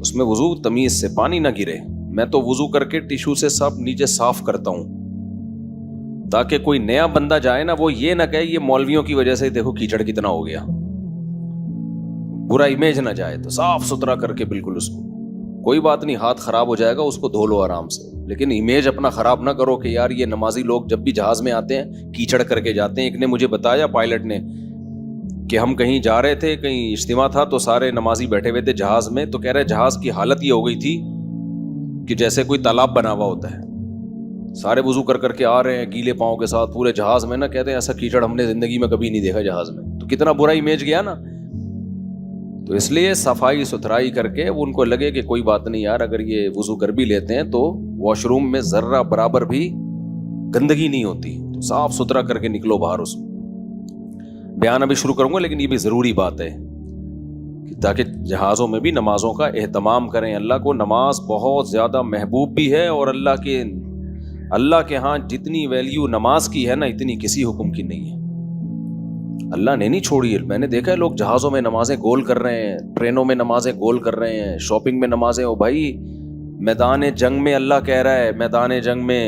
اس میں وضو تمیز سے، پانی نہ گرے. میں تو وضو کر کے ٹیشو سے سب نیچے صاف کرتا ہوں تاکہ کوئی نیا بندہ جائے نا وہ یہ نہ کہے یہ مولویوں کی وجہ سے دیکھو کیچڑ کتنا ہو گیا، برا امیج نہ جائے. تو صاف ستھرا کر کے بالکل اس کو، کوئی بات نہیں ہاتھ خراب ہو جائے گا اس کو دھو لو آرام سے، لیکن امیج اپنا خراب نہ کرو کہ یار یہ نمازی لوگ جب بھی جہاز میں آتے ہیں کیچڑ کر کے جاتے ہیں. ایک نے مجھے بتایا پائلٹ نے کہ ہم کہیں جا رہے تھے، کہیں اجتماع تھا تو سارے نمازی بیٹھے ہوئے تھے جہاز میں، تو کہہ رہے جہاز کی حالت یہ ہو گئی تھی کہ جیسے کوئی تالاب بنا ہوا ہوتا ہے، سارے وضو کر کر کے آ رہے ہیں گیلے پاؤں کے ساتھ پورے جہاز میں نا. کہتے ہیں ایسا کیچڑ ہم نے زندگی میں کبھی نہیں دیکھا جہاز میں. تو کتنا برا امیج گیا نا. تو اس لیے صفائی ستھرائی کر کے ان کو لگے کہ کوئی بات نہیں یار اگر یہ وضو کر بھی لیتے ہیں تو واش روم میں ذرہ برابر بھی گندگی نہیں ہوتی، تو صاف ستھرا کر کے نکلو باہر. اس بیان ابھی شروع کروں گا لیکن یہ بھی ضروری بات ہے تاکہ جہازوں میں بھی نمازوں کا اہتمام کریں. اللہ کو نماز بہت زیادہ محبوب بھی ہے، اور اللہ کے ہاں جتنی ویلیو نماز کی ہے نا اتنی کسی حکم کی نہیں ہے. اللہ نے نہیں چھوڑی. میں نے دیکھا ہے لوگ جہازوں میں نمازیں گول کر رہے ہیں، ٹرینوں میں نمازیں گول کر رہے ہیں، شاپنگ میں نمازیں. او بھائی میدان جنگ میں اللہ کہہ رہا ہے میدان جنگ میں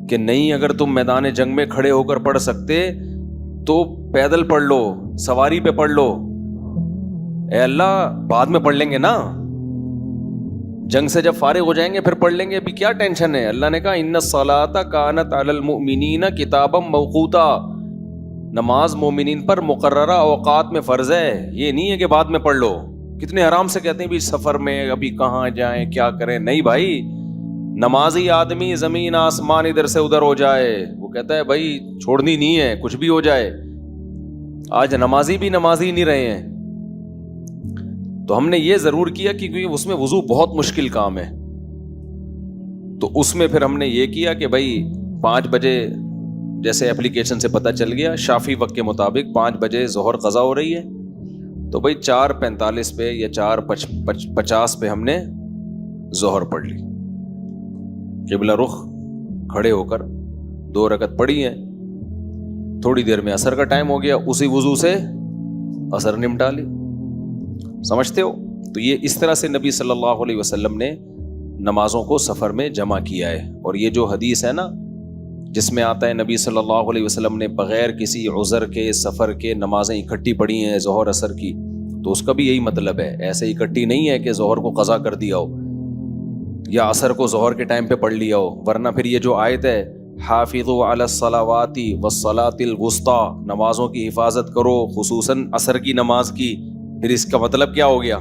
کہ نہیں، اگر تم میدان جنگ میں کھڑے ہو کر پڑھ سکتے تو پیدل پڑھ لو، سواری پہ پڑھ لو. اے اللہ بعد میں پڑھ لیں گے نا، جنگ سے جب فارغ ہو جائیں گے پھر پڑھ لیں گے، ابھی کیا ٹینشن ہے. اللہ نے کہا ان الصلاۃ کانت علی المؤمنین کتابا موقوتا، نماز مومنین پر مقررہ اوقات میں فرض ہے. یہ نہیں ہے کہ بعد میں پڑھ لو. کتنے آرام سے کہتے ہیں بھی سفر میں ابھی کہاں جائیں کیا کریں. نہیں بھائی، نمازی آدمی زمین آسمان ادھر سے ادھر ہو جائے وہ کہتا ہے بھائی چھوڑنی نہیں ہے کچھ بھی ہو جائے. آج نمازی بھی نمازی نہیں رہے ہیں. تو ہم نے یہ ضرور کیا کیونکہ اس میں وضو بہت مشکل کام ہے. تو اس میں پھر ہم نے یہ کیا کہ بھائی 5 بجے جیسے اپلیکیشن سے پتہ چل گیا شافی وقت کے مطابق 5 بجے ظہر قضا ہو رہی ہے، تو بھائی 4:45 پہ یا 4:50 پہ ہم نے ظہر پڑھ لی. قبلہ رخ کھڑے ہو کر 2 رکعت پڑھی ہیں. تھوڑی دیر میں عصر کا ٹائم ہو گیا، اسی وضو سے عصر نمٹا لی. سمجھتے ہو؟ تو یہ اس طرح سے نبی صلی اللہ علیہ وسلم نے نمازوں کو سفر میں جمع کیا ہے. اور یہ جو حدیث ہے نا جس میں آتا ہے نبی صلی اللہ علیہ وسلم نے بغیر کسی عذر کے سفر کے نمازیں اکٹھی پڑھی ہیں ظہر عصر کی، تو اس کا بھی یہی مطلب ہے. ایسے اکٹھی نہیں ہے کہ ظہر کو قضا کر دیا ہو یا عصر کو ظہر کے ٹائم پہ پڑھ لیا ہو. ورنہ پھر یہ جو آیت ہے حافظوا علی الصلاوات والصلاۃ الوسطی، نمازوں کی حفاظت کرو خصوصاً عصر کی نماز کی، پھر اس کا مطلب کیا ہو گیا؟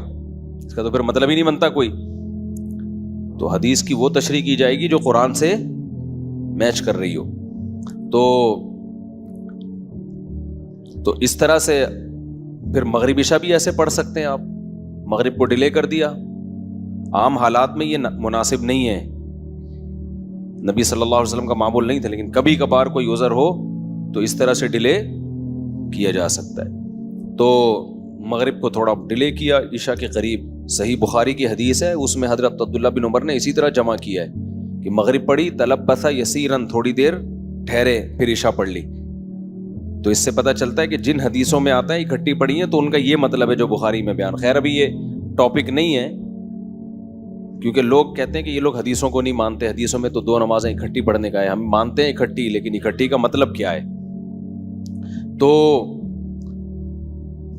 اس کا تو پھر مطلب ہی نہیں بنتا کوئی. تو حدیث کی وہ تشریح کی جائے گی جو قرآن سے میچ کر رہی ہو. تو اس طرح سے پھر مغرب عشاء بھی ایسے پڑھ سکتے ہیں آپ. مغرب کو ڈیلے کر دیا، عام حالات میں یہ مناسب نہیں ہے، نبی صلی اللہ علیہ وسلم کا معمول نہیں تھا، لیکن کبھی کبھار کوئی عذر ہو تو اس طرح سے ڈیلے کیا جا سکتا ہے. تو مغرب کو تھوڑا ڈیلے کیا عشاء کے قریب. صحیح بخاری کی حدیث ہے، اس میں حضرت عبداللہ بن عمر نے اسی طرح جمع کیا ہے کہ مغرب پڑھی تلبث یسیراً، تھوڑی دیر ٹھہرے پھر عشاء پڑھ لی. تو اس سے پتہ چلتا ہے کہ جن حدیثوں میں آتا ہے اکٹھی پڑھی ہیں تو ان کا یہ مطلب ہے جو بخاری میں بیان. خیر ابھی یہ ٹاپک نہیں ہے کیونکہ لوگ کہتے ہیں کہ یہ لوگ حدیثوں کو نہیں مانتے، حدیثوں میں تو 2 نمازیں اکٹھی پڑھنے کا ہے. ہم مانتے ہیں اکٹھی، لیکن اکٹھی کا مطلب کیا ہے؟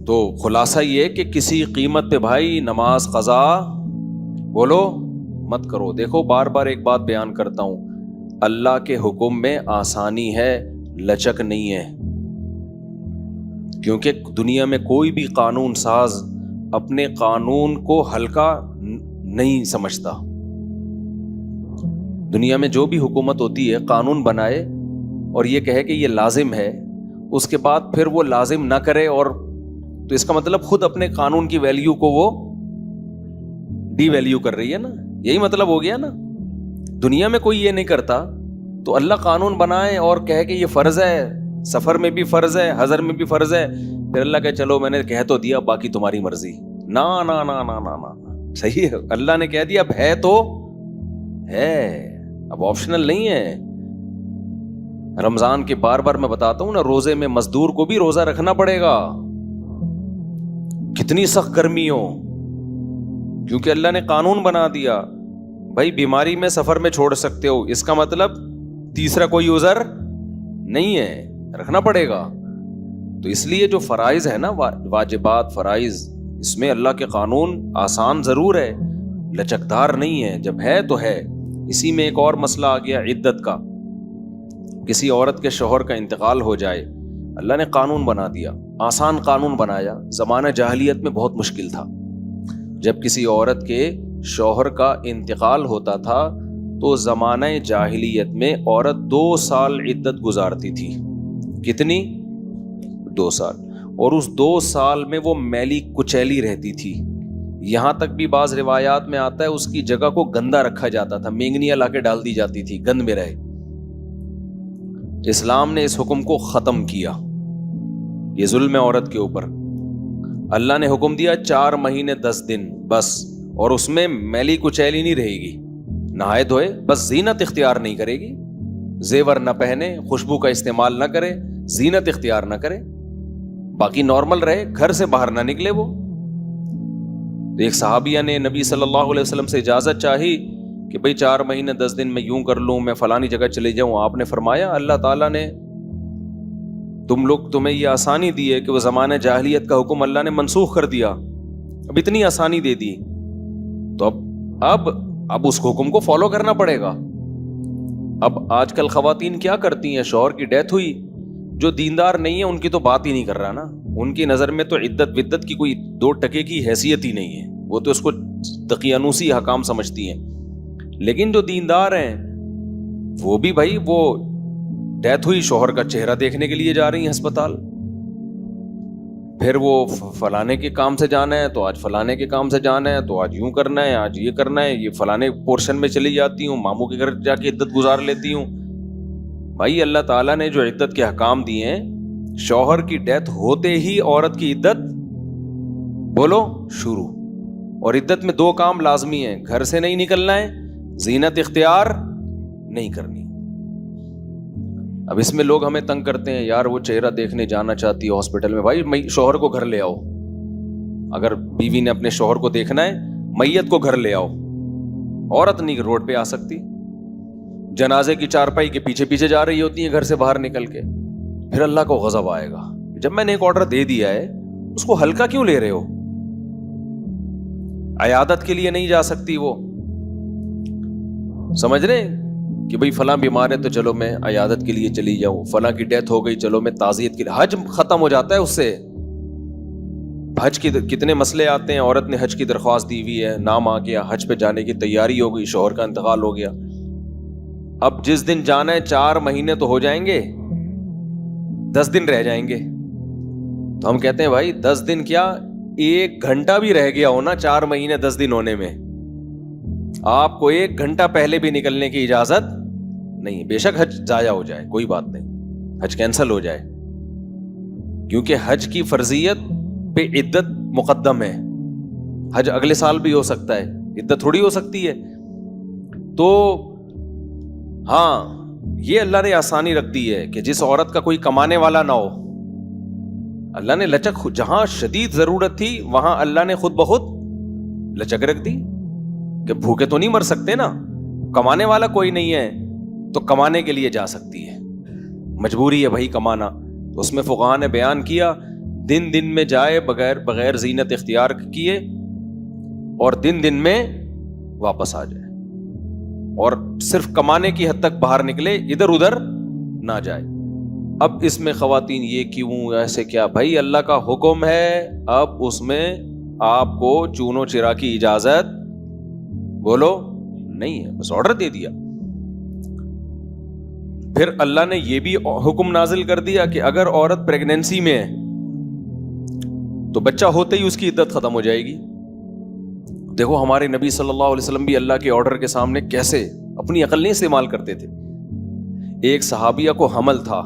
تو خلاصہ یہ کہ کسی قیمت پہ بھائی نماز قضا بولو مت کرو. دیکھو بار بار ایک بات بیان کرتا ہوں، اللہ کے حکم میں آسانی ہے، لچک نہیں ہے. کیونکہ دنیا میں کوئی بھی قانون ساز اپنے قانون کو ہلکا نہیں سمجھتا. دنیا میں جو بھی حکومت ہوتی ہے قانون بنائے اور یہ کہے کہ یہ لازم ہے، اس کے بعد پھر وہ لازم نہ کرے، اور تو اس کا مطلب خود اپنے قانون کی ویلیو کو وہ ڈی ویلیو کر رہی ہے نا. یہی مطلب ہو گیا نا. دنیا میں کوئی یہ نہیں کرتا، تو اللہ قانون بنائے اور کہے کہ یہ فرض ہے، سفر میں بھی فرض ہے، حضر میں بھی فرض ہے، پھر اللہ کہے چلو میں نے کہہ تو دیا باقی تمہاری مرضی. نا نا نا نا نا نا صحیح ہے، اللہ نے کہہ دیا اب ہے تو ہے، اب آپشنل نہیں ہے. رمضان کے بار بار میں بتاتا ہوں نا، روزے میں مزدور کو بھی روزہ رکھنا پڑے گا، کتنی سخت گرمی ہو، کیونکہ اللہ نے قانون بنا دیا بھائی بیماری میں سفر میں چھوڑ سکتے ہو، اس کا مطلب تیسرا کوئی عذر نہیں ہے، رکھنا پڑے گا۔ تو اس لیے جو فرائض ہے نا، واجبات فرائض، اس میں اللہ کے قانون آسان ضرور ہے، لچکدار نہیں ہے، جب ہے تو ہے۔ اسی میں ایک اور مسئلہ آ گیا عدت کا، کسی عورت کے شوہر کا انتقال ہو جائے، اللہ نے قانون بنا دیا، آسان قانون بنایا۔ زمانہ جاہلیت میں بہت مشکل تھا، جب کسی عورت کے شوہر کا انتقال ہوتا تھا تو زمانہ جاہلیت میں عورت 2 سال عدت گزارتی تھی۔ کتنی؟ 2 سال۔ اور اس 2 سال میں وہ میلی کچیلی رہتی تھی، یہاں تک بھی بعض روایات میں آتا ہے اس کی جگہ کو گندا رکھا جاتا تھا، مینگنیاں لا کے ڈال دی جاتی تھی گند میں رہے۔ اسلام نے اس حکم کو ختم کیا، یہ ظلم ہے عورت کے اوپر۔ اللہ نے حکم دیا 4 مہینے 10 دن بس، اور اس میں میلی کچیلی نہیں رہے گی، نہائے دھوئے، بس زینت اختیار نہیں کرے گی، زیور نہ پہنے، خوشبو کا استعمال نہ کرے، زینت اختیار نہ کرے، باقی نارمل رہے، گھر سے باہر نہ نکلے وہ۔ ایک صحابیہ نے نبی صلی اللہ علیہ وسلم سے اجازت چاہی کہ بھئی 4 مہینے 10 دن میں یوں کر لوں، میں فلانی جگہ چلے جاؤں۔ آپ نے فرمایا اللہ تعالیٰ نے تمہیں یہ آسانی دی ہے کہ وہ زمانہ جاہلیت کا حکم اللہ نے منسوخ کر دیا، اب اتنی آسانی دے دی، تو اب اس حکم کو فالو کرنا پڑے گا۔ اب آج کل خواتین کیا کرتی ہیں، شوہر کی ڈیتھ ہوئی، جو دیندار نہیں ہے ان کی تو بات ہی نہیں کر رہا نا، ان کی نظر میں تو عدت ودت کی کوئی 2 ٹکے کی حیثیت ہی نہیں ہے، وہ تو اس کو دقیانوسی حکام سمجھتی ہیں۔ لیکن جو دیندار ہیں وہ بھی بھائی، وہ ڈیتھ ہوئی، شوہر کا چہرہ دیکھنے کے لیے جا رہی ہیں ہسپتال، پھر وہ فلانے کے کام سے جانا ہے تو آج فلانے کے کام سے جانا ہے، تو آج یوں کرنا ہے، آج یہ کرنا ہے، یہ فلانے پورشن میں چلی جاتی ہوں، ماموں کے گھر جا کے عدت گزار لیتی ہوں۔ بھائی اللہ تعالیٰ نے جو عدت کے حکام دیے ہیں، شوہر کی ڈیتھ ہوتے ہی عورت کی عدت بولو شروع، اور عدت میں 2 کام لازمی ہیں، گھر سے نہیں نکلنا ہے، زینت اختیار نہیں کرنی۔ اب اس میں لوگ ہمیں تنگ کرتے ہیں، یار وہ چہرہ دیکھنے جانا چاہتی ہے ہاسپٹل میں، بھائی شوہر کو گھر لے آؤ، اگر بیوی نے اپنے شوہر کو دیکھنا ہے میت کو گھر لے آؤ، عورت نہیں روڈ پہ آ سکتی، جنازے کی چارپائی کے پیچھے پیچھے جا رہی ہوتی ہیں گھر سے باہر نکل کے، پھر اللہ کو غضب آئے گا، جب میں نے ایک آرڈر دے دیا ہے اس کو ہلکا کیوں لے رہے ہو؟ عیادت کے لیے نہیں جا سکتی وہ، سمجھ رہے کہ بھئی فلاں بیمار ہے تو چلو میں عیادت کے لیے چلی جاؤں، فلاں کی ڈیتھ ہو گئی چلو میں تعزیت کے لیے، حج ختم ہو جاتا ہے اس سے۔ حج کی کتنے مسئلے آتے ہیں، عورت نے حج کی درخواست دی ہوئی ہے، نام آ گیا، حج پہ جانے کی تیاری ہو گئی، شوہر کا انتقال ہو گیا، اب جس دن جانا ہے 4 مہینے تو ہو جائیں گے، 10 دن رہ جائیں گے، تو ہم کہتے ہیں بھائی 10 دن کیا 1 گھنٹہ بھی رہ گیا ہونا 4 مہینے 10 دن ہونے میں، آپ کو 1 گھنٹہ پہلے بھی نکلنے کی اجازت نہیں، بے شک حج ضائع ہو جائے کوئی بات نہیں، حج کینسل ہو جائے، کیونکہ حج کی فرضیت پہ عدت مقدم ہے، حج اگلے سال بھی ہو سکتا ہے، عدت تھوڑی ہو سکتی ہے۔ تو ہاں یہ اللہ نے آسانی رکھ دی ہے کہ جس عورت کا کوئی کمانے والا نہ ہو، اللہ نے لچک، جہاں شدید ضرورت تھی وہاں اللہ نے خود بخود لچک رکھ دی کہ بھوکے تو نہیں مر سکتے نا، کمانے والا کوئی نہیں ہے تو کمانے کے لیے جا سکتی ہے، مجبوری ہے بھائی کمانا، تو اس میں فقہاء نے بیان کیا دن میں جائے بغیر زینت اختیار کیے، اور دن میں واپس آ جائے، اور صرف کمانے کی حد تک باہر نکلے، ادھر ادھر نہ جائے۔ اب اس میں خواتین یہ کیوں ایسے کیا، بھائی اللہ کا حکم ہے، اب اس میں آپ کو چونو چرا کی اجازت بولو نہیں ہے، بس آرڈر دے دیا۔ پھر اللہ نے یہ بھی حکم نازل کر دیا کہ اگر عورت پریگنینسی میں ہے تو بچہ ہوتے ہی اس کی عدت ختم ہو جائے گی۔ دیکھو ہمارے نبی صلی اللہ علیہ وسلم بھی اللہ کے آرڈر کے سامنے کیسے اپنی عقل نہیں استعمال کرتے تھے۔ ایک صحابیہ کو حمل تھا،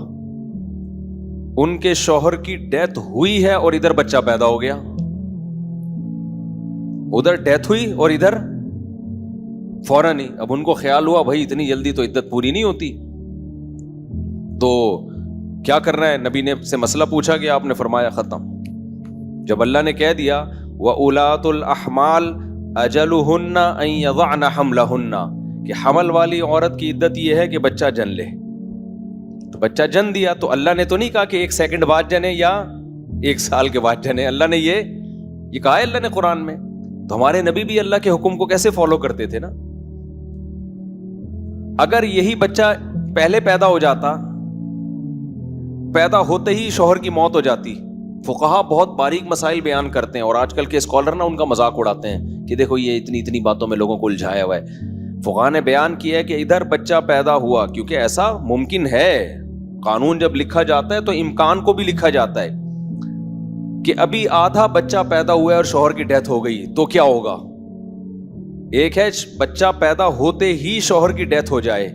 ان کے شوہر کی ڈیتھ ہوئی ہے اور ادھر بچہ پیدا ہو گیا، ادھر ڈیتھ ہوئی اور ادھر فوراً ہی، اب ان کو خیال ہوا بھائی اتنی جلدی تو عدت پوری نہیں ہوتی، تو کیا کرنا ہے، نبی نے سے مسئلہ پوچھا کہ آپ نے فرمایا ختم۔ جب اللہ نے کہہ دیا وَأُولَاتُ الْأَحْمَالِ اجلہن ان یضعن حملہن، کہ حمل والی عورت کی عدت یہ ہے کہ بچہ جن لے. تو بچہ جن دیا تو اللہ نے تو نہیں کہا کہ 1 سیکنڈ بعد جنے یا 1 سال کے بعد جنے. اللہ نے یہ کہا ہے اللہ نے قرآن میں. تو ہمارے نبی بھی اللہ کے حکم کو کیسے فالو کرتے تھے نا. اگر یہی بچہ پہلے پیدا ہو جاتا، پیدا ہوتے ہی شوہر کی موت ہو جاتی. فقہا بہت باریک مسائل بیان کرتے ہیں، اور آج کل کے اسکالر نا ان کا مذاق اڑاتے ہیں کہ دیکھو یہ اتنی باتوں میں لوگوں کو الجھایا ہوا ہے. فقہا نے بیان کیا ہے کہ ادھر بچہ پیدا ہوا، کیونکہ ایسا ممکن ہے، قانون جب لکھا جاتا ہے تو امکان کو بھی لکھا جاتا ہے کہ ابھی آدھا بچہ پیدا ہوا ہے اور شوہر کی ڈیتھ ہو گئی تو کیا ہوگا. ایک ہے بچہ پیدا ہوتے ہی شوہر کی ڈیتھ ہو جائے،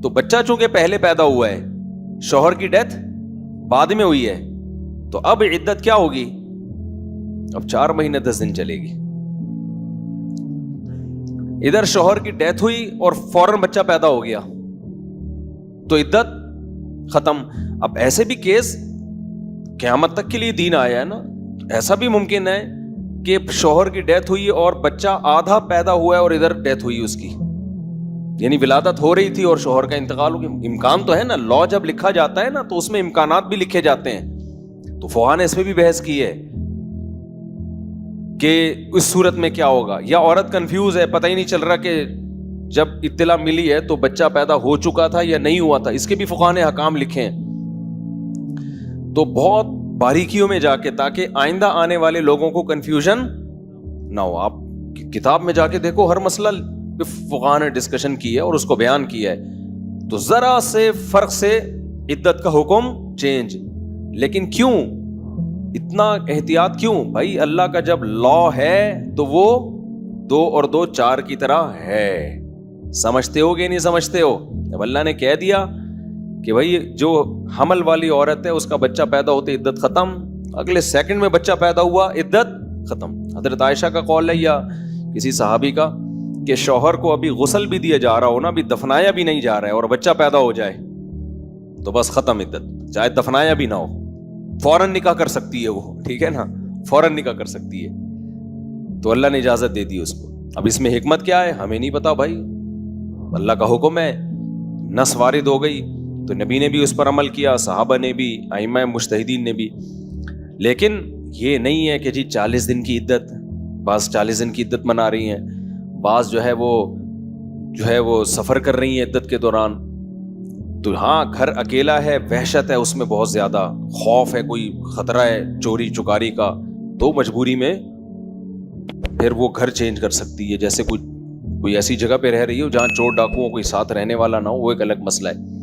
تو بچہ چونکہ پہلے پیدا ہوا ہے، شوہر کی ڈیتھ بعد میں ہوئی ہے، تو اب عدت کیا ہوگی؟ اب 4 مہینے 10 دن چلے گی. ادھر شوہر کی ڈیتھ ہوئی اور فوراً بچہ پیدا ہو گیا تو عدت ختم. اب ایسے بھی کیس قیامت تک کے لیے دین آیا ہے نا. ایسا بھی ممکن ہے کہ شوہر کی ڈیتھ ہوئی اور بچہ آدھا پیدا ہوا ہے اور ادھر ڈیتھ ہوئی اس کی، یعنی ولادت ہو رہی تھی اور شوہر کا انتقال ہو گیا. امکان تو ہے نا، لا جب لکھا جاتا ہے نا تو اس میں امکانات بھی لکھے جاتے ہیں. تو فقہا نے اس پہ بھی بحث کی ہے کہ اس صورت میں کیا ہوگا. یا عورت کنفیوز ہے، پتہ ہی نہیں چل رہا کہ جب اطلاع ملی ہے تو بچہ پیدا ہو چکا تھا یا نہیں ہوا تھا. اس کے بھی فقہا نے احکام لکھے ہیں. تو بہت باریکیوں میں جا کے، تاکہ آئندہ آنے والے لوگوں کو کنفیوژن نہ ہو. آپ کتاب میں جا کے دیکھو، ہر مسئلہ فقہا نے ڈسکشن کی ہے اور اس کو بیان کیا ہے. تو ذرا سے فرق سے عدت کا حکم چینج. لیکن کیوں اتنا احتیاط کیوں بھائی؟ اللہ کا جب لا ہے تو وہ 2 اور 2 4 کی طرح ہے. سمجھتے ہو کہ نہیں سمجھتے ہو؟ جب اللہ نے کہہ دیا کہ بھائی جو حمل والی عورت ہے اس کا بچہ پیدا ہوتے عدت ختم، اگلے سیکنڈ میں بچہ پیدا ہوا عدت ختم. حضرت عائشہ کا قول ہے یا کسی صحابی کا کہ شوہر کو ابھی غسل بھی دیا جا رہا ہو نا، ابھی دفنایا بھی نہیں جا رہا ہے اور بچہ پیدا ہو جائے تو بس ختم عدت. چاہے دفنایا بھی نہ ہو، فوراً نکاح کر سکتی ہے وہ، ٹھیک ہے نا، فوراً نکاح کر سکتی ہے. تو اللہ نے اجازت دے دی اس کو. اب اس میں حکمت کیا ہے ہمیں نہیں پتا بھائی، اللہ کا حکم ہے. نص وارد ہو گئی تو نبی نے بھی اس پر عمل کیا، صحابہ نے بھی، ائمہ مجتہدین نے بھی. لیکن یہ نہیں ہے کہ جی 40 دن کی عدت، بعض 40 دن کی عدت منا رہی ہیں، بعض جو ہے وہ سفر کر رہی ہیں عدت کے دوران. تو ہاں گھر اکیلا ہے، وحشت ہے اس میں، بہت زیادہ خوف ہے، کوئی خطرہ ہے چوری چکاری کا، تو مجبوری میں پھر وہ گھر چینج کر سکتی ہے. جیسے کوئی ایسی جگہ پہ رہ رہی ہو جہاں چور ڈاکوؤں کوئی ساتھ رہنے والا نہ ہو، وہ ایک الگ مسئلہ ہے.